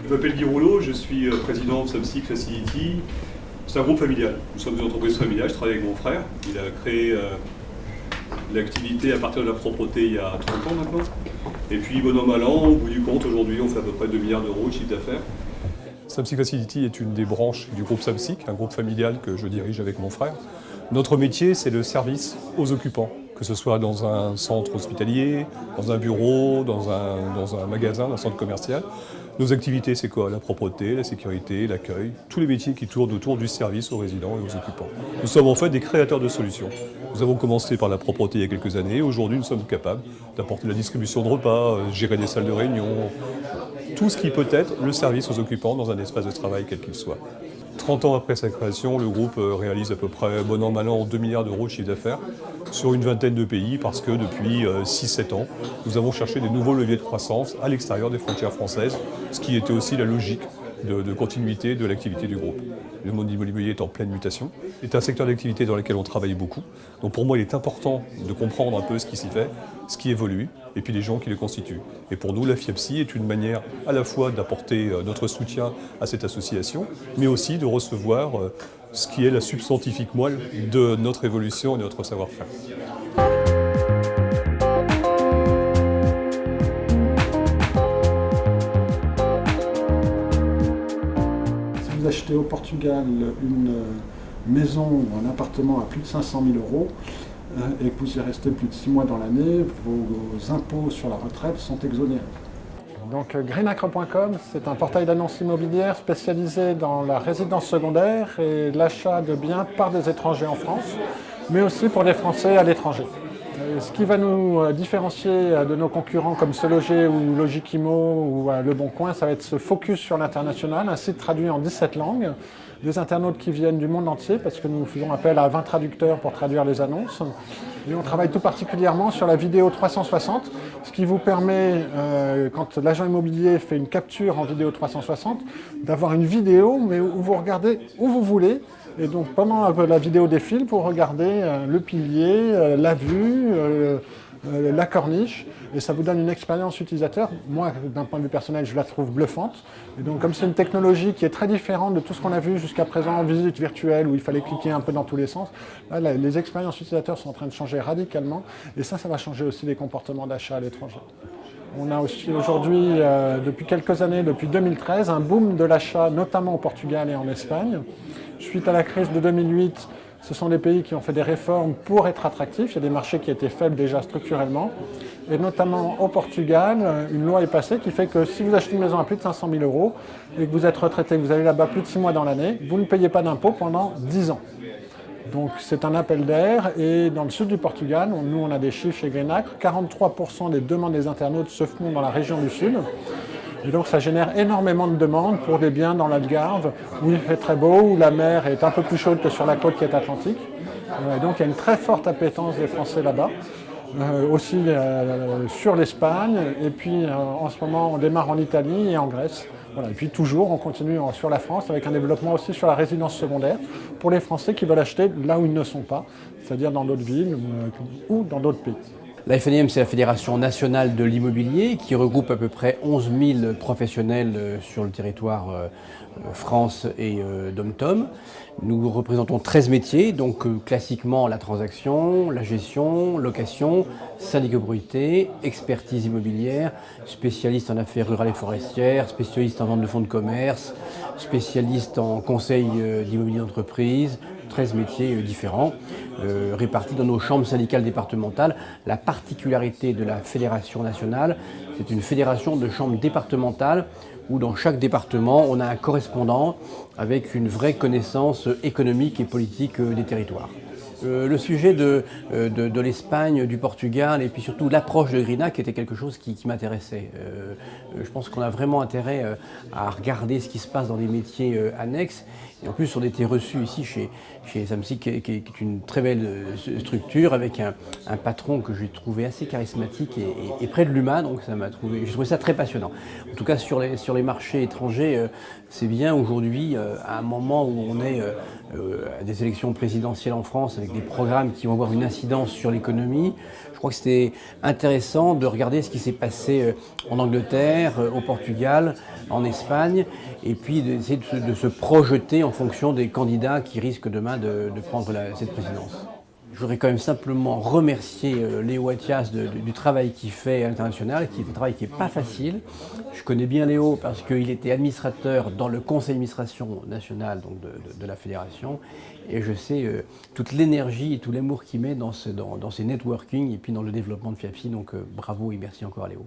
Je m'appelle Guy Rouleau, je suis président de Samsic Facility. C'est un groupe familial. Nous sommes une entreprise familiale, je travaille avec mon frère. Il a créé l'activité à partir de la propreté il y a 30 ans maintenant. Et puis, bon an, mal an, au bout du compte, aujourd'hui, on fait à peu près 2 milliards d'euros de chiffre d'affaires. Samsic Facility est une des branches du groupe Samsic, un groupe familial que je dirige avec mon frère. Notre métier, c'est le service aux occupants, que ce soit dans un centre hospitalier, dans un bureau, dans un magasin, dans un centre commercial. Nos activités, c'est quoi? La propreté, la sécurité, l'accueil, tous les métiers qui tournent autour du service aux résidents et aux occupants. Nous sommes en fait des créateurs de solutions. Nous avons commencé par la propreté il y a quelques années. Aujourd'hui, nous sommes capables d'apporter la distribution de repas, gérer des salles de réunion, tout ce qui peut être le service aux occupants dans un espace de travail quel qu'il soit. 30 ans après sa création, le groupe réalise à peu près, bon an, mal an, 2 milliards d'euros de chiffre d'affaires sur une vingtaine de pays parce que depuis 6-7 ans, nous avons cherché des nouveaux leviers de croissance à l'extérieur des frontières françaises, ce qui était aussi la logique de continuité de l'activité du groupe. Le monde immobilier est en pleine mutation. C'est un secteur d'activité dans lequel on travaille beaucoup. Donc pour moi, il est important de comprendre un peu ce qui s'y fait, ce qui évolue, et puis les gens qui le constituent. Et pour nous, la FIAPSI est une manière à la fois d'apporter notre soutien à cette association, mais aussi de recevoir ce qui est la substantifique moelle de notre évolution et de notre savoir-faire. Si vous achetez au Portugal une maison ou un appartement à plus de 500 000 euros et que vous y restez plus de 6 mois dans l'année, vos impôts sur la retraite sont exonérés. Donc greenacre.com, c'est un portail d'annonces immobilières spécialisé dans la résidence secondaire et l'achat de biens par des étrangers en France, mais aussi pour des Français à l'étranger. Ce qui va nous différencier de nos concurrents comme Se Loger ou Logikimo ou Le Bon Coin, ça va être ce focus sur l'international, un site traduit en 17 langues, des internautes qui viennent du monde entier parce que nous faisons appel à 20 traducteurs pour traduire les annonces. Et on travaille tout particulièrement sur la vidéo 360, ce qui vous permet, quand l'agent immobilier fait une capture en vidéo 360, d'avoir une vidéo mais où vous regardez où vous voulez. Et donc pendant la vidéo défile, vous regardez le pilier, la vue, la corniche, et ça vous donne une expérience utilisateur. Moi, d'un point de vue personnel, je la trouve bluffante. Et donc comme c'est une technologie qui est très différente de tout ce qu'on a vu jusqu'à présent en visite virtuelle, où il fallait cliquer un peu dans tous les sens, là, les expériences utilisateurs sont en train de changer radicalement, et ça va changer aussi les comportements d'achat à l'étranger. On a aussi aujourd'hui, depuis quelques années, depuis 2013, un boom de l'achat, notamment au Portugal et en Espagne. Suite à la crise de 2008, ce sont des pays qui ont fait des réformes pour être attractifs. Il y a des marchés qui étaient faibles déjà structurellement. Et notamment au Portugal, une loi est passée qui fait que si vous achetez une maison à plus de 500 000 euros et que vous êtes retraité, vous allez là-bas plus de 6 mois dans l'année, vous ne payez pas d'impôt pendant 10 ans. Donc c'est un appel d'air, et dans le sud du Portugal, nous on a des chiffres chez Greenacre, 43% des demandes des internautes se font dans la région du sud. Et donc ça génère énormément de demandes pour des biens dans l'Algarve, où il fait très beau, où la mer est un peu plus chaude que sur la côte qui est atlantique. Et donc il y a une très forte appétence des Français là-bas. Aussi sur l'Espagne, et puis en ce moment on démarre en Italie et en Grèce. Voilà. Et puis toujours on continue sur la France avec un développement aussi sur la résidence secondaire pour les Français qui veulent acheter là où ils ne sont pas, c'est-à-dire dans d'autres villes ou dans d'autres pays. La FNIM, c'est la Fédération nationale de l'immobilier qui regroupe à peu près 11 000 professionnels sur le territoire France et DOM-TOM. Nous représentons 13 métiers, donc classiquement la transaction, la gestion, location, salubrité, expertise immobilière, spécialiste en affaires rurales et forestières, spécialiste en vente de fonds de commerce, spécialiste en conseil d'immobilier d'entreprise, 13 métiers différents, répartis dans nos chambres syndicales départementales. La particularité de la Fédération nationale, c'est une fédération de chambres départementales où dans chaque département, on a un correspondant avec une vraie connaissance économique et politique des territoires. Le sujet de l'Espagne, du Portugal et puis surtout l'approche de Greenacre était quelque chose qui m'intéressait. Je pense qu'on a vraiment intérêt à regarder ce qui se passe dans des métiers annexes. Et en plus, on était reçus ici chez Samsic, qui est une très belle structure avec un patron que j'ai trouvé assez charismatique et près de l'humain. Donc j'ai trouvé ça très passionnant. En tout cas, sur les marchés étrangers, c'est bien aujourd'hui, à un moment où on est à des élections présidentielles en France avec des programmes qui vont avoir une incidence sur l'économie. Je crois que c'était intéressant de regarder ce qui s'est passé en Angleterre, au Portugal, en Espagne, et puis d'essayer de se projeter en fonction des candidats qui risquent demain de prendre cette présidence. Je voudrais quand même simplement remercier Léo Athias du travail qu'il fait à l'international, qui est un travail qui n'est pas facile. Je connais bien Léo parce qu'il était administrateur dans le conseil d'administration national donc de la fédération, et je sais toute l'énergie et tout l'amour qu'il met dans ses networking et puis dans le développement de FIAPSI, donc bravo et merci encore à Léo.